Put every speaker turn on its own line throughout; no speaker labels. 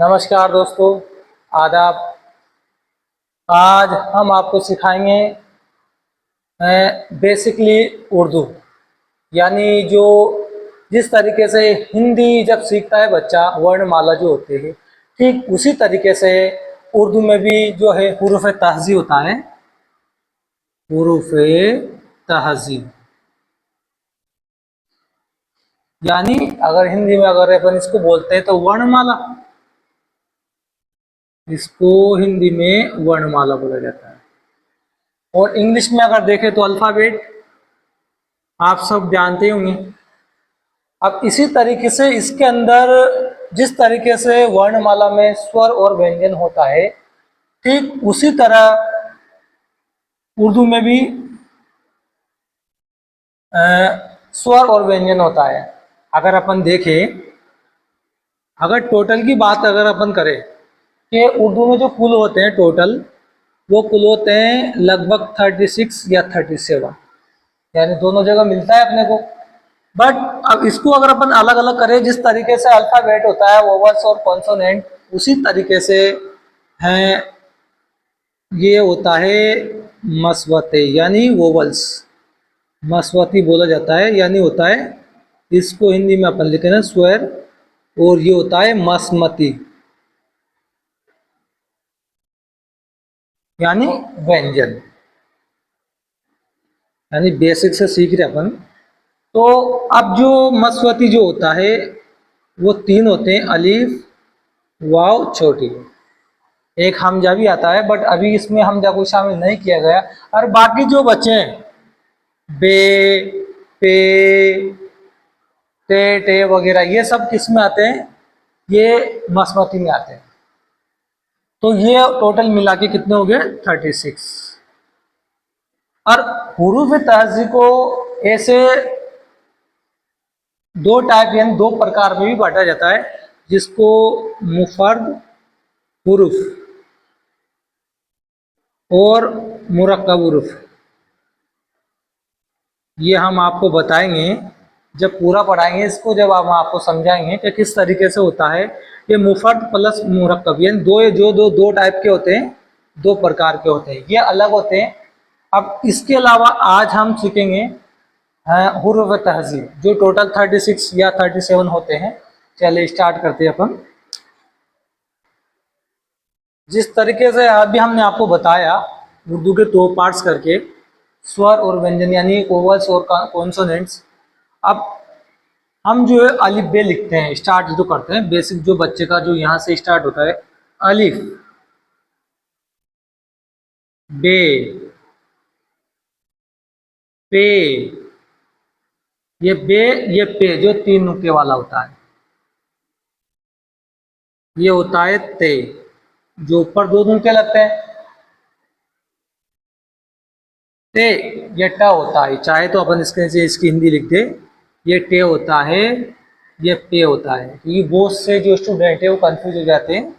नमस्कार दोस्तों, आदाब। आज हम आपको सिखाएंगे बेसिकली उर्दू, यानी जो जिस तरीके से हिंदी जब सीखता है बच्चा वर्णमाला जो होते हैं, ठीक उसी तरीके से उर्दू में भी जो है हुरूफ तहज़ी होता है। हुरूफ तहज़ी यानी अगर हिंदी में अगर अपन इसको बोलते हैं तो वर्णमाला, इसको हिंदी में वर्णमाला बोला जाता है। और इंग्लिश में अगर देखें तो अल्फ़ाबेट, आप सब जानते होंगे। अब इसी तरीके से इसके अंदर जिस तरीके से वर्णमाला में स्वर और व्यंजन होता है, ठीक उसी तरह उर्दू में भी स्वर और व्यंजन होता है। अगर अपन देखें, अगर टोटल की बात अगर अपन करें कि उर्दू में जो कुल होते हैं टोटल, वो कुल होते हैं लगभग 36 या 37, यानी दोनों जगह मिलता है अपने को। बट अब इसको अगर अपन अलग अलग करें, जिस तरीके से अल्फाबेट होता है वोवल्स और कॉन्सोनेंट, उसी तरीके से हैं ये होता है मस्वते यानी वोवल्स। मस्वती बोला जाता है, यानी होता है, इसको हिंदी में अपन लिखे ना स्वर, और ये होता है मस्मती यानी व्यंजन। यानी बेसिक से सीख रहे अपन। तो अब जो मस्वती जो होता है वो तीन होते हैं, अलीफ, वाव, छोटी। एक हमजा भी आता है, बट अभी इसमें हमजा को शामिल नहीं किया गया। और बाकी जो बचे हैं, बे, पे, टे वगैरह, ये सब किस में आते हैं? ये मस्मती में आते हैं। तो ये टोटल मिला के कितने हो गए? 36। और हुरूफ तहज़ी को ऐसे दो टाइप यानी दो प्रकार में भी बांटा जाता है, जिसको मुफर्द हुरूफ और मुरक्कब हुरूफ। ये हम आपको बताएंगे जब पूरा पढ़ाएंगे इसको, जब हम आपको समझाएंगे कि किस तरीके से होता है ये मुफर्द प्लस मुरक्कब, यानी दो टाइप के होते हैं, दो प्रकार के होते हैं, ये अलग होते हैं। अब इसके अलावा आज हम सीखेंगे हुरूफ तहज़ी, जो टोटल 36 या 37 होते हैं। चलिए स्टार्ट करते हैं अपन। जिस तरीके से अभी हमने आपको बताया उर्दू के दो पार्ट्स करके, स्वर और व्यंजन यानी वोवल्स और कॉन्सोनेंट्स। अब हम जो है अलिफ बे लिखते हैं, स्टार्ट जो करते हैं बेसिक, जो बच्चे का जो यहाँ से स्टार्ट होता है, अलिफ, बे, पे, ये बे, ये पे जो तीन नुक्ते वाला होता है, ये होता है ते, जो ऊपर दो नुक्ते लगते हैं, ते। ये ट होता है, चाहे तो अपन इसके नीचे इसकी हिंदी लिख दे, ये टे होता है, ये पे होता है, क्योंकि बहुत से जो स्टूडेंट है वो कंफ्यूज हो जाते हैं।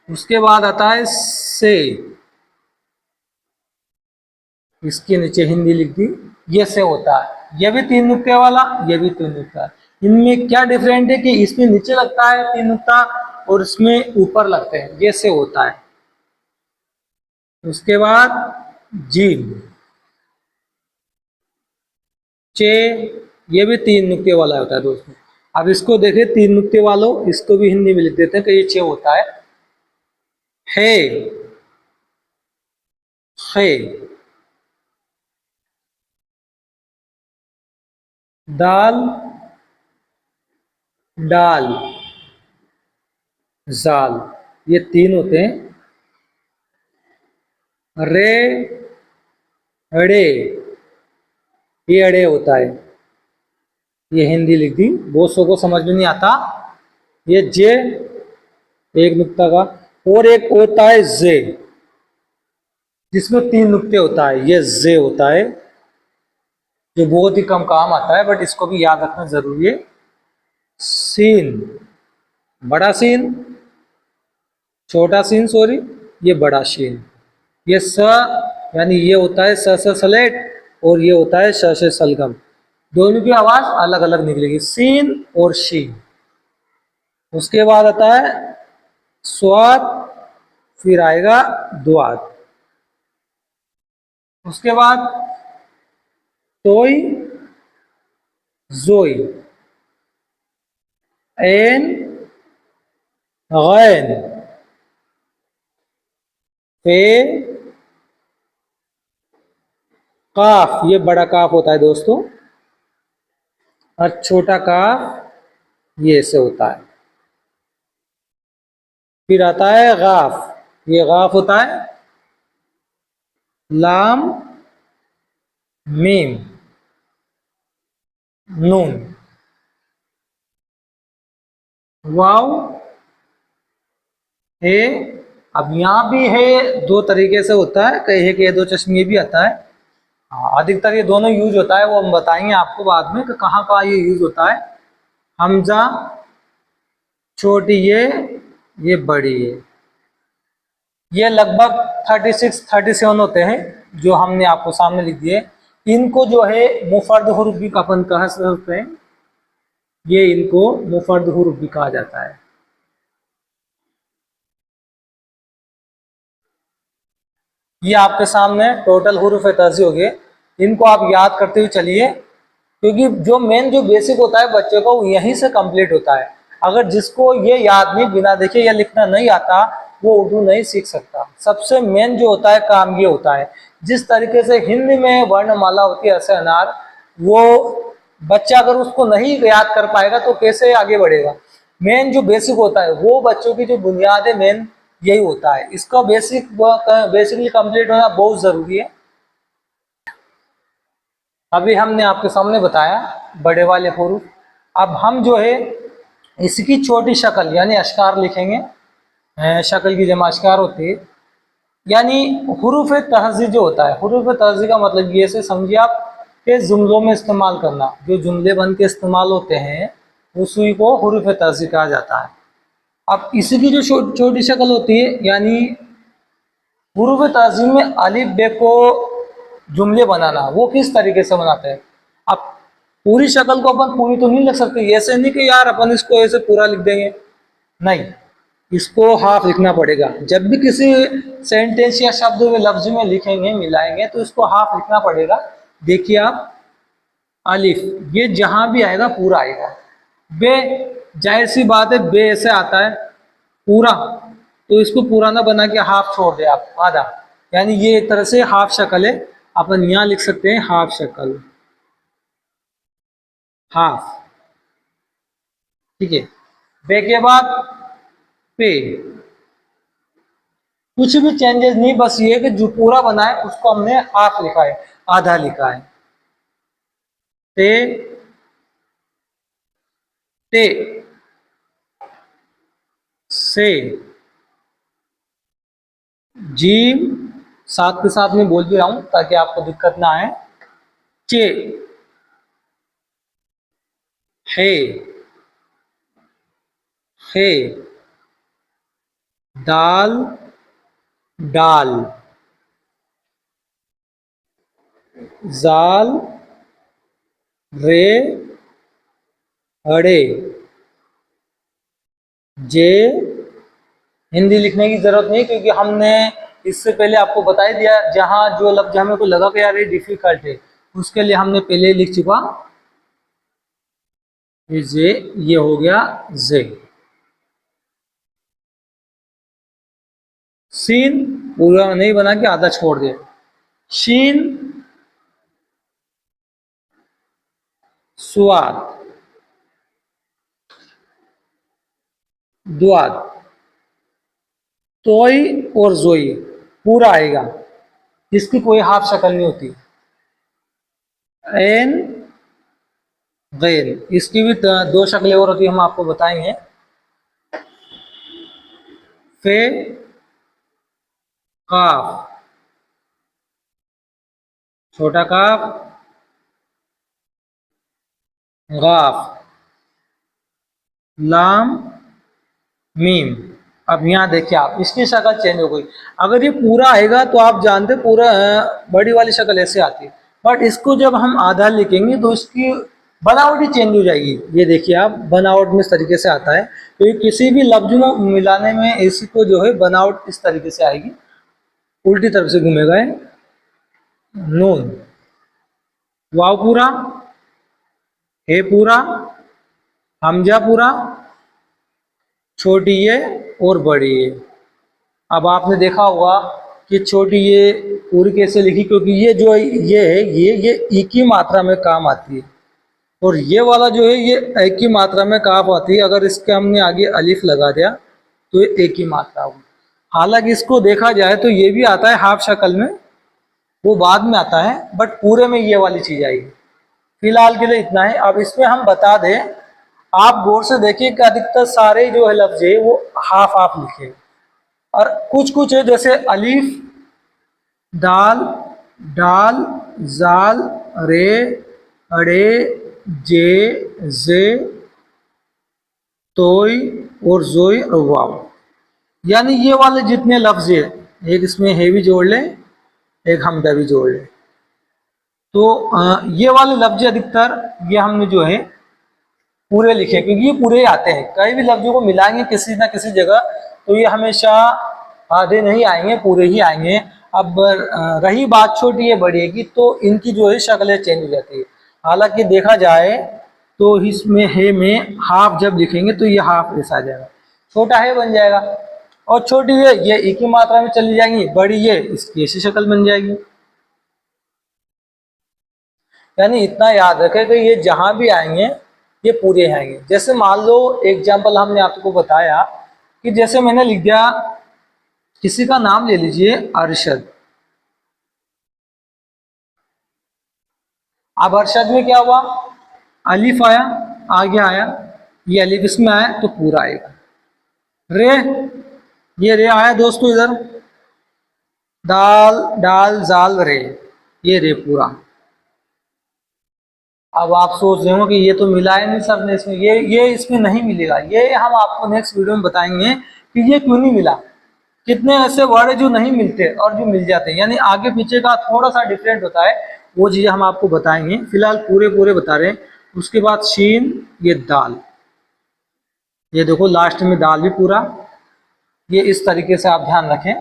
उसके बाद आता है से, इसके नीचे हिंदी लिख दी, ये से होता है, ये भी तीन नुक्ते वाला, ये भी तीन नुक्ता। इनमें क्या डिफरेंट है कि इसमें नीचे लगता है तीन नुक्ता और इसमें ऊपर लगते हैं, ये से होता है। उसके बाद जीम, चे, ये भी तीन नुक्ते वाला होता है दोस्तों। अब इसको देखें तीन नुक्ते वालों, इसको भी हिंदी में लिख देते हैं कि ये चे होता है। है, है, दाल, डाल, जाल, ये तीन होते हैं। रे, अड़े, ये अड़े होता है, ये हिंदी लिख दी, बहुत सौ को समझ में नहीं आता। ये जे, एक नुक्ता का, और एक होता है जे, जिसमें तीन नुक्ते होता है, ये जे होता है, जो बहुत ही कम काम आता है, बट इसको भी याद रखना जरूरी है। सीन, बड़ा सीन, छोटा सीन, सॉरी, ये बड़ा सीन। ये स, यानी ये होता है स से सलेट, और ये होता है श से सलगम। दोनों की आवाज अलग अलग निकलेगी, सीन और शीन। उसके बाद आता है स्वाद, फिर आएगा द्वाद, उसके बाद तोई, जोई, एन, गैन, फे, काफ। ये बड़ा काफ होता है दोस्तों, और छोटा काफ ये ऐसे होता है। फिर आता है गाफ, ये गाफ होता है, लाम, मीम, नून, वाव, हे। अब यहाँ भी है दो तरीके से होता है, कई है कि दो चश्मे भी आता है। हाँ, अधिकतर ये दोनों यूज होता है, वो हम बताएंगे आपको बाद में कि कहाँ कहाँ ये यूज होता है। हमजा, छोटी ये बड़ी ये लगभग 36-37 होते हैं जो हमने आपको सामने लिख दिए। इनको जो है मुफर्द हुरूफ भी अपन कह सकते हैं, ये इनको मुफर्द हुरूफ भी कहा जाता है। ये आपके सामने टोटल हुरूफ तर्जी हो गए, इनको आप याद करते हुए चलिए, क्योंकि जो मेन जो बेसिक होता है बच्चे को यहीं से कंप्लीट होता है। अगर जिसको ये याद नहीं, बिना देखे या लिखना नहीं आता, वो उर्दू नहीं सीख सकता। सबसे मेन जो होता है काम ये होता है, जिस तरीके से हिंदी में वर्णमाला होती है ऐसे अनार, वो बच्चा अगर उसको नहीं याद कर पाएगा तो कैसे आगे बढ़ेगा। मेन जो बेसिक होता है वो बच्चों की जो बुनियाद है मेन यही होता है, इसका बेसिकली कंप्लीट होना बहुत ज़रूरी है। अभी हमने आपके सामने बताया बड़े वाले हुरूफ। अब हम जो है इसकी छोटी शक्ल यानी अशकार लिखेंगे। शक्ल की जमा अशकार होती है, यानी हुरूफ तहज़ी जो होता है, हुरूफ तहज़ी का मतलब ये से समझिए आप कि जुमलों में इस्तेमाल करना, जो जुमले बन के इस्तेमाल होते हैं उसी को हुरूफ तहज़ी कहा जाता है। अब इसी की जो छोटी शक्ल होती है, यानी हुरूफ तहज़ी में अलिफ बे को जुमले बनाना, वो किस तरीके से बनाते हैं। अब पूरी शक्ल को अपन पूरी तो नहीं लिख सकते, ऐसे नहीं कि यार अपन इसको ऐसे पूरा लिख देंगे, नहीं, इसको हाफ लिखना पड़ेगा। जब भी किसी सेंटेंस या शब्द में लफ्ज में लिखेंगे मिलाएंगे तो इसको हाफ लिखना पड़ेगा। देखिए आप, अलिफ ये जहां भी आएगा पूरा आएगा। बे, जाहिर सी बात है बे ऐसे आता है पूरा, तो इसको पूरा ना बना के हाफ छोड़ दे आप, आधा, यानी ये एक तरह से हाफ शक्ल है। अपन यहाँ लिख सकते हैं हाफ शक्ल, हाफ, ठीक है। बे के बाद पे, कुछ भी चेंजेस नहीं, बस ये कि जो पूरा बना है उसको हमने हाफ लिखा है, आधा लिखा है। ते, ते, से, जीम, साथ के साथ में बोल भी रहा हूं ताकि आपको दिक्कत ना आए। चे, है, है, दाल, डाल, जाल, रे, अड़े, जे। हिंदी लिखने की जरूरत नहीं क्योंकि हमने इससे पहले आपको बता ही दिया, जहां जो लफ्ज हमें को लगा कि यार ये डिफिकल्ट है उसके लिए हमने पहले ही लिख चुका। ये जे, ये हो गया जे। सीन पूरा नहीं बना के आधा छोड़ दिया। शीन, स्वाद, द्वाद, तोई और जोई पूरा आएगा, इसकी कोई हाफ शक्ल नहीं होती। एन, गैन, इसकी भी दो शक्लें और होती है, हम आपको बताएंगे। फे, काफ, छोटा काफ, गाफ, लाम, मीम। अब यहाँ देखिए आप, इसकी शक्ल चेंज हो गई। अगर ये पूरा आएगा तो आप जानते पूरा बड़ी वाली शक्ल ऐसे आती है, बट इसको जब हम आधा लिखेंगे तो इसकी बनावट ही चेंज हो जाएगी। ये देखिए आप, बनावट में इस तरीके से आता है, क्योंकि किसी भी लफ्ज में मिलाने में इसी को जो है बनावट इस तरीके से आएगी, उल्टी तरफ से घूमेगा ये। नून, वाव पूरा, हे पूरा, हमजा पूरा, छोटी ये और बड़ी ये। अब आपने देखा होगा कि छोटी ये पूरी कैसे लिखी, क्योंकि ये जो ये है ये ई की मात्रा में काम आती है, और ये वाला जो है ये ए की मात्रा में काम आती है। अगर इसके हमने आगे अलिफ लगा दिया तो ये ए की मात्रा होगी। हालांकि इसको देखा जाए तो ये भी आता है हाफ शक्ल में, वो बाद में आता है, बट पूरे में ये वाली चीज आएगी। फिलहाल के लिए इतना है। अब इसमें हम बता दें, आप गौर से देखिए कि अधिकतर सारे जो है लफ्ज है वो हाफ हाफ लिखे, और कुछ कुछ है जैसे अलीफ, दाल, डाल, जाल, रे, अड़े, जे, जे, तोय और जोई और वाव। यानी ये वाले जितने लफ्ज है, एक इसमें है भी जोड़ लें, एक हमजा भी जोड़ लें, तो ये वाले लफ्ज अधिकतर ये हमने जो है पूरे लिखे, क्योंकि ये पूरे ही आते हैं। कई भी लफ्जों को मिलाएंगे किसी ना किसी जगह तो ये हमेशा आधे नहीं आएंगे, पूरे ही आएंगे। अब रही बात छोटी है बड़ी की, तो इनकी जो है शक्लें चेंज हो जाती है। हालांकि देखा जाए तो इसमें है में हाफ जब लिखेंगे तो ये हाफ ऐसा आ जाएगा, छोटा है बन जाएगा, और छोटी है ये एक ही मात्रा में चली जाएंगी, बड़ी ये इसकी ऐसी शक्ल बन जाएगी। यानी इतना याद रखें कि ये जहां भी आएंगे ये पूरे आएंगे। जैसे मान लो एग्जाम्पल हमने आपको बताया कि जैसे मैंने लिख दिया, किसी का नाम ले लीजिए अरशद। अब अरशद में क्या हुआ, अलिफ आया, आगे आया, ये अलिफ इसमें आया तो पूरा आएगा। रे, ये रे आया दोस्तों इधर, दाल, डाल, जाल, रे, ये रे पूरा। अब आप सोच रहे हो कि ये तो मिला है नहीं सर ने इसमें, ये इसमें नहीं मिलेगा। ये हम आपको नेक्स्ट वीडियो में बताएंगे कि ये क्यों नहीं मिला, कितने ऐसे वर्ड है जो नहीं मिलते और जो मिल जाते हैं, यानी आगे पीछे का थोड़ा सा डिफरेंट होता है, वो चीज़ें हम आपको बताएंगे। फिलहाल पूरे पूरे बता रहे हैं। उसके बाद शीन, ये दाल, ये देखो लास्ट में दाल भी पूरा, ये इस तरीके से आप ध्यान रखें।